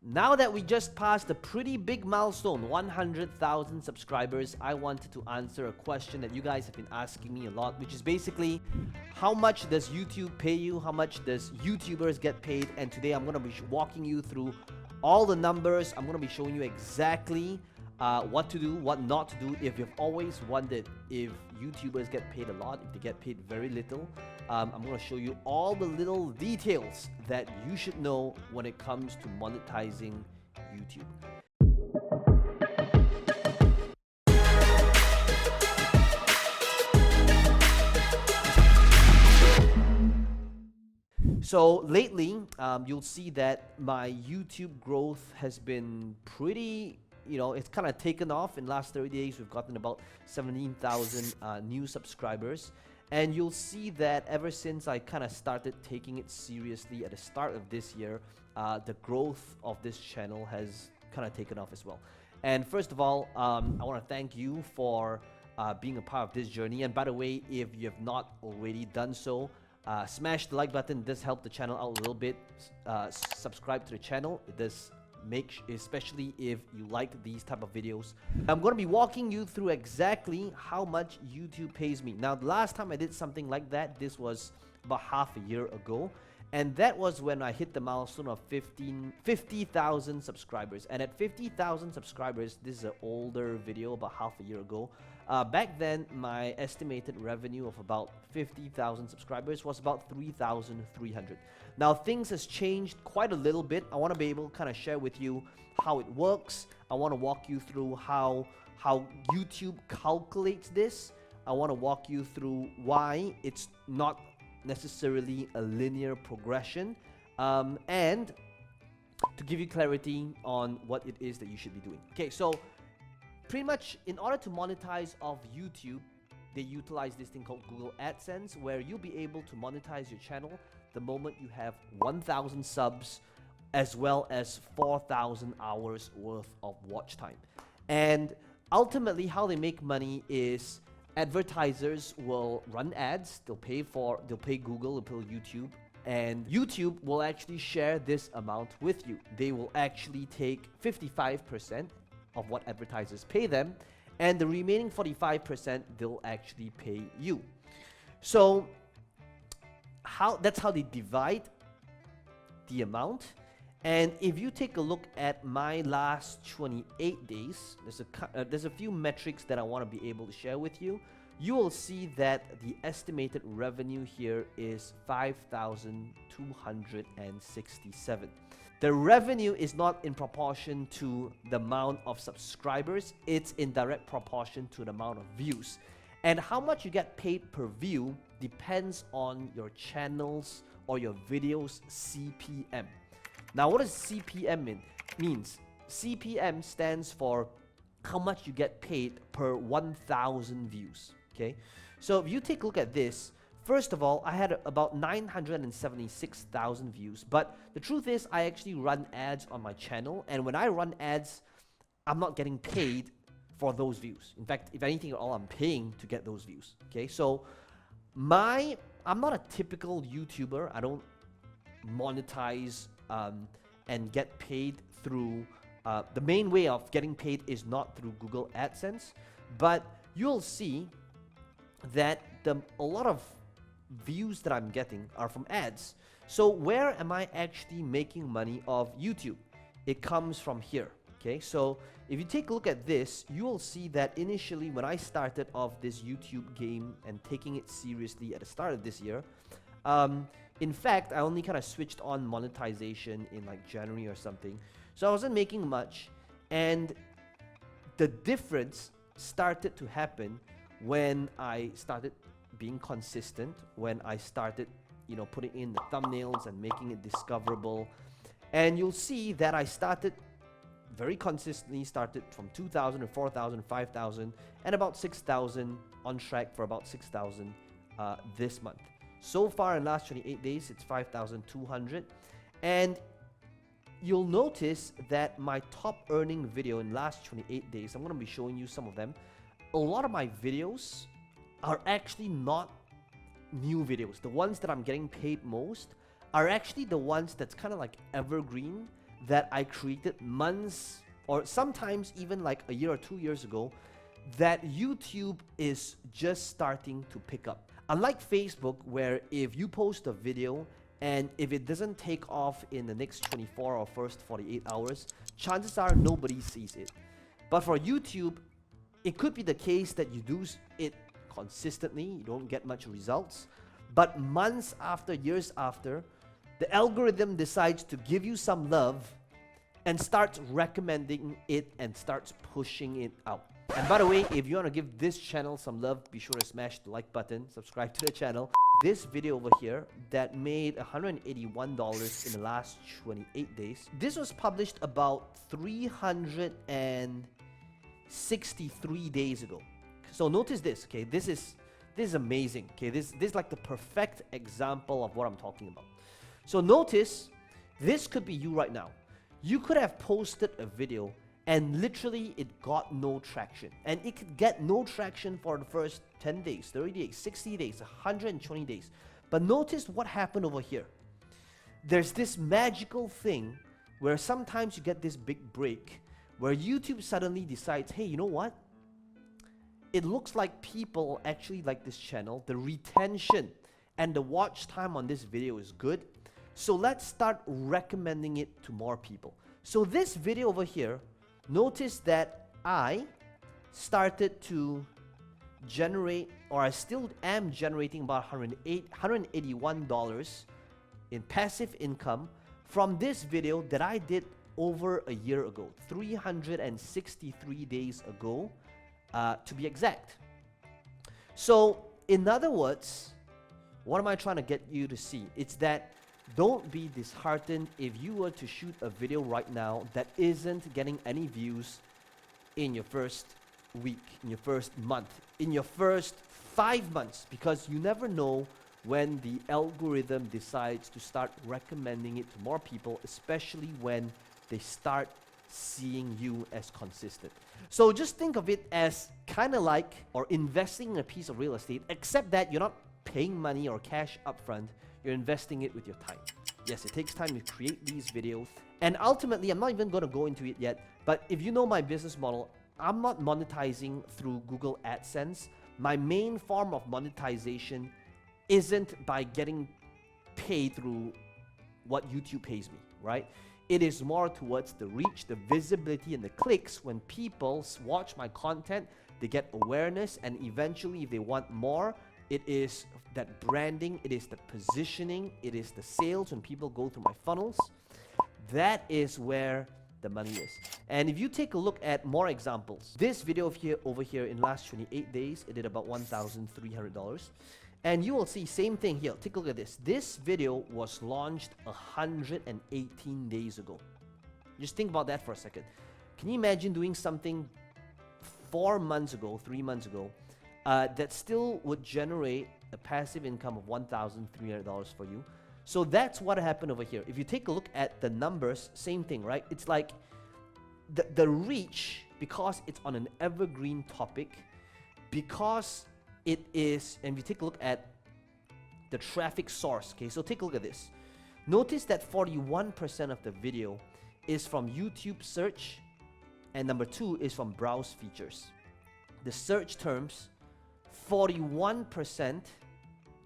Now that we just passed a pretty big milestone, 100,000 subscribers, I wanted to answer a question that you guys have been asking me a lot, which is basically, how much does YouTube pay you? How much does YouTubers get paid? And today I'm going to be walking you through all the numbers. I'm going to be showing you exactly what to do, what not to do. If you've always wondered if YouTubers get paid a lot, if they get paid very little, I'm going to show you all the little details that you should know when it comes to monetizing YouTube. So lately, you'll see that my YouTube growth has been pretty, it's kind of taken off. In the last 30 days, we've gotten about 17,000 new subscribers. And you'll see that ever since I kind of started taking it seriously at the start of this year, the growth of this channel has kind of taken off as well. And first of all, I want to thank you for being a part of this journey. And by the way, if you have not already done so, smash the like button. It does help the channel out a little bit. Subscribe to the channel. It does especially if you like these type of videos. I'm going to be walking you through exactly how much YouTube pays me. Now, the last time I did something like that, this was about half a year ago, and that was when I hit the milestone of 50,000 subscribers. And at 50,000 subscribers, this is an older video, about half a year ago. Back then, my estimated revenue of about 50,000 subscribers was about 3,300. Now, things has changed quite a little bit. I want to be able to kind of share with you how it works. I want to walk you through how YouTube calculates this. I want to walk you through why it's not necessarily a linear progression, and to give you clarity on what it is that you should be doing. Okay, so pretty much in order to monetize off YouTube, they utilize this thing called Google AdSense, where you'll be able to monetize your channel the moment you have 1,000 subs as well as 4,000 hours worth of watch time. And ultimately, how they make money is advertisers will run ads. They'll pay Google, they'll pay YouTube, and YouTube will actually share this amount with you. They will actually take 55% of what advertisers pay them, and the remaining 45% they'll actually pay you. So that's how they divide the amount. And if you take a look at my last 28 days, there's a few metrics that I want to be able to share with you. You will see that the estimated revenue here is 5,267. The revenue is not in proportion to the amount of subscribers, it's in direct proportion to the amount of views. And how much you get paid per view depends on your channel's or your video's CPM. Now, what does CPM means? CPM stands for how much you get paid per 1,000 views. Okay, so if you take a look at this, first of all, I had about 976,000 views, but the truth is I actually run ads on my channel, and when I run ads, I'm not getting paid for those views. In fact, if anything at all, I'm paying to get those views. Okay, so I'm not a typical YouTuber. I don't monetize and get paid through the main way of getting paid is not through Google AdSense, but you'll see that a lot of views that I'm getting are from ads. So where am I actually making money off YouTube? It comes from here. Okay, so if you take a look at this, you will see that initially when I started off this YouTube game and taking it seriously at the start of this year, in fact, I only kind of switched on monetization in like January or something. So I wasn't making much, and the difference started to happen when I started being consistent, when I started, putting in the thumbnails and making it discoverable. And you'll see that I started very consistently, started from 2,000 to 4,000, 5,000, and about 6,000, on track for about 6,000 this month. So far in the last 28 days, it's 5,200. And you'll notice that my top earning video in the last 28 days, I'm going to be showing you some of them. A lot of my videos are actually not new videos. The ones that I'm getting paid most are actually the ones that's kind of like evergreen, that I created months or sometimes even like a year or 2 years ago that YouTube is just starting to pick up. Unlike Facebook, where if you post a video and if it doesn't take off in the next 24 or first 48 hours, chances are nobody sees it. But for YouTube, it could be the case that you do it consistently, you don't get much results, but months after, years after, the algorithm decides to give you some love and starts recommending it and starts pushing it out. And by the way, if you want to give this channel some love, be sure to smash the like button, subscribe to the channel. This video over here that made $181 in the last 28 days. This was published about 363 days ago. So notice this, okay? This is amazing, okay? This is like the perfect example of what I'm talking about. So notice, this could be you right now. You could have posted a video and literally it got no traction. And it could get no traction for the first 10 days, 30 days, 60 days, 120 days. But notice what happened over here. There's this magical thing where sometimes you get this big break where YouTube suddenly decides, hey, you know what? It looks like people actually like this channel. The retention and the watch time on this video is good. So let's start recommending it to more people. So this video over here, notice that I started to generate, or I still am generating about $181 in passive income from this video that I did over a year ago, 363 days ago, to be exact. So in other words, what am I trying to get you to see? It's that don't be disheartened if you were to shoot a video right now that isn't getting any views in your first week, in your first month, in your first 5 months, because you never know when the algorithm decides to start recommending it to more people, especially when they start seeing you as consistent. So just think of it as kind of like or investing in a piece of real estate, except that you're not paying money or cash upfront. You're investing it with your time. Yes, it takes time to create these videos. And ultimately, I'm not even going to go into it yet, but if you know my business model, I'm not monetizing through Google AdSense. My main form of monetization isn't by getting paid through what YouTube pays me, right? It is more towards the reach, the visibility, and the clicks. When people watch my content, they get awareness, and eventually, if they want more, it is that branding, it is the positioning, it is the sales when people go through my funnels. That is where the money is. And if you take a look at more examples, this video over here in last 28 days, it did about $1,300. And you will see same thing here. Take a look at this. This video was launched 118 days ago. Just think about that for a second. Can you imagine doing something 4 months ago, 3 months ago, that still would generate a passive income of $1,300 for you? So that's what happened over here. If you take a look at the numbers, same thing, right? It's like the reach, because it's on an evergreen topic, because it is, and if you take a look at the traffic source, okay, so take a look at this. Notice that 41% of the video is from YouTube search, and number 2 is from browse features. The search terms, 41%,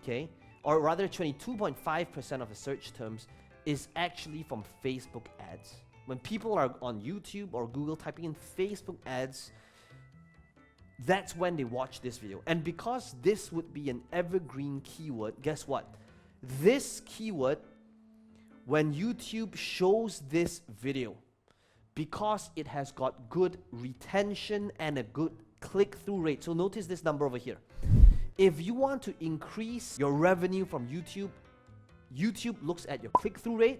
okay, or rather 22.5% of the search terms is actually from Facebook ads. When people are on YouTube or Google typing in Facebook ads, that's when they watch this video. And because this would be an evergreen keyword, guess what? This keyword, when YouTube shows this video, because it has got good retention and a good click-through rate. So notice this number over here. If you want to increase your revenue from YouTube, YouTube looks at your click-through rate,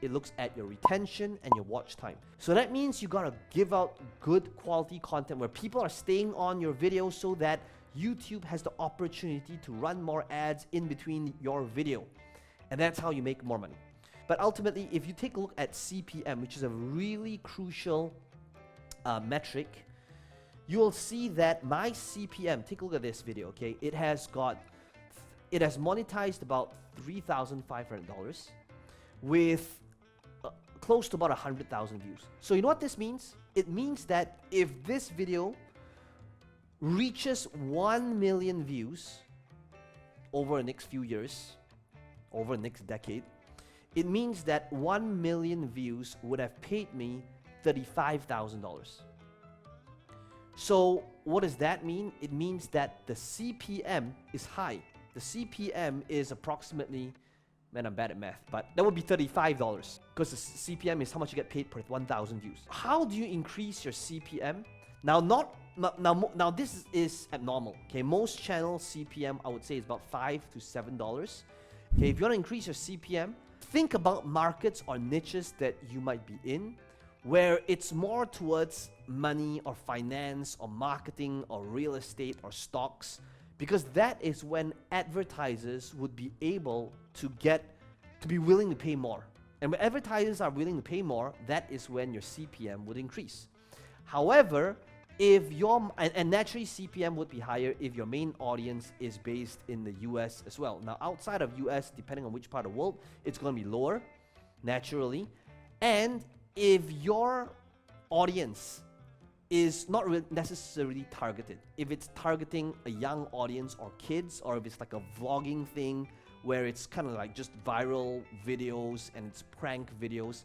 it looks at your retention and your watch time. So that means you gotta give out good quality content where people are staying on your video so that YouTube has the opportunity to run more ads in between your video. And that's how you make more money. But ultimately, if you take a look at CPM, which is a really crucial metric, you will see that my CPM, take a look at this video, okay? It has monetized about $3,500 with close to about 100,000 views. So you know what this means? It means that if this video reaches 1 million views over the next few years, over the next decade, it means that 1 million views would have paid me $35,000. So what does that mean? It means that the CPM is high. The CPM is approximately, man, I'm bad at math, but that would be $35 because the CPM is how much you get paid per 1,000 views. How do you increase your CPM? Now this is abnormal. Okay, most channel CPM I would say is about $5 to $7. Okay, if you want to increase your CPM, think about markets or niches that you might be in, where it's more towards money or finance or marketing or real estate or stocks, because that is when advertisers would be able to be willing to pay more. And when advertisers are willing to pay more, that is when your CPM would increase. However, if and naturally CPM would be higher if your main audience is based in the US as well. Now outside of US, depending on which part of the world, it's going to be lower, naturally. And if your audience is not necessarily targeted, if it's targeting a young audience or kids, or if it's like a vlogging thing where it's kind of like just viral videos and it's prank videos,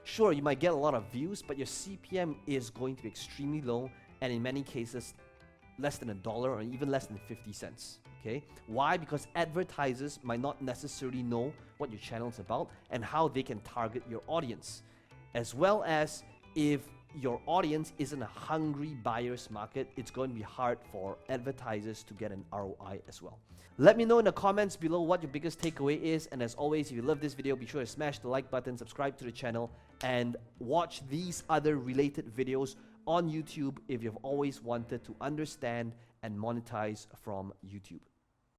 sure, you might get a lot of views, but your CPM is going to be extremely low, and in many cases less than $1 or even less than 50 cents. Okay, why? Because advertisers might not necessarily know what your channel is about and how they can target your audience, as well as if your audience isn't a hungry buyer's market, it's going to be hard for advertisers to get an ROI as well. Let me know in the comments below what your biggest takeaway is, and as always, if you love this video, be sure to smash the like button, subscribe to the channel, and watch these other related videos on YouTube if you've always wanted to understand and monetize from YouTube.